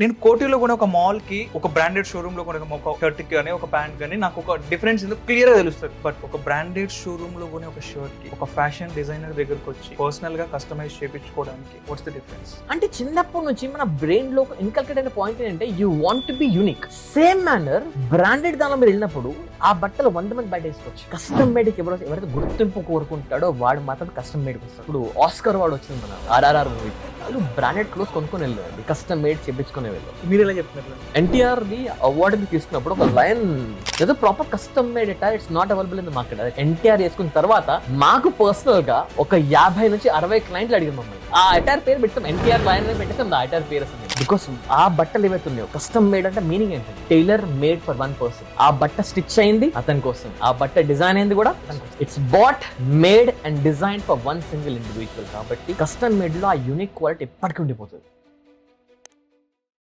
నేను కోటిలో కూడా ఒక మాల్ కి ఒక బ్రాండెడ్ షోరూమ్ లో కూడా ఒక షర్ట్ కానీ ఒక ప్యాంట్ కానీ నాకు ఒక డిఫరెన్స్ ఎందుకు క్లియర్ గా తెలుస్తుంది. బట్ ఒక బ్రాండెడ్ షోరూమ్ లో కూడా ఒక షర్ట్ కి ఒక ఫ్యాషన్ డిజైనర్ దగ్గరకు వచ్చి పర్సనల్ గా కస్టమైజ్ చేయించుకోవడానికి వాట్స్ ద డిఫరెన్స్? అంటే చిన్నప్పటి నుంచి మన బ్రెయిన్ లో ఇన్కల్కేట్ అయిన పాయింట్ ఏంటంటే you want to be unique. Same manner branded దానిలో మీరు వెళ్ళినప్పుడు ఆ బట్టలు 100 మంది బయట వేసుకోవచ్చు. కస్టమ్ మేడ్ కి ఎవరైతే గుర్తింపు కోరుకుంటాడో వాడు మాత్రం కస్టమ్ మేడ్ వస్తాడు. ఇప్పుడు ఆస్కర్ వాడు వచ్చింది మన RRR మూవీ, వాళ్ళు బ్రాండెడ్ క్లోత్ కొనుక్కొని వెళ్ళారు, కస్టమ్ మేడ్ చేయించుకునే వెళ్ళారు. మీరు ఎలా చెప్తున్నారు? ఎన్టీఆర్ ది అవార్డు తీసుకున్నప్పుడు ఒక లైన్ ఏదో proper custom made attire it's not available in the market. NTR వేసుకున్న తర్వాత మాకు పర్సనల్ గా ఒక 50 నుంచి 60 క్లయింట్లు అడిగారు మమ్మల్ని ఆ అటైర్ పేరు పెట్టాం, ఎన్టీఆర్ లైన్ పెట్టేసాం ఆ అటైర్ పేరు అసలు. బికాస్ ఆ బట్టలు ఏవైతే ఉన్నాయో కస్టమ్ మేడ్ అంటే మీనింగ్ ఏంటంటే tailor made for one person. ఆ బట్ట స్టిచ్ అయింది అతని కోసం, ఆ బట్ట డిజైన్ అయింది కూడా అతని కోసం. It's bot made and design for one single individual. కాబట్టి కస్టమ్ మేడ్ లో ఆ యూనిక్ క్వాలిటీ ఎప్పటికీ ఉండిపోతుంది.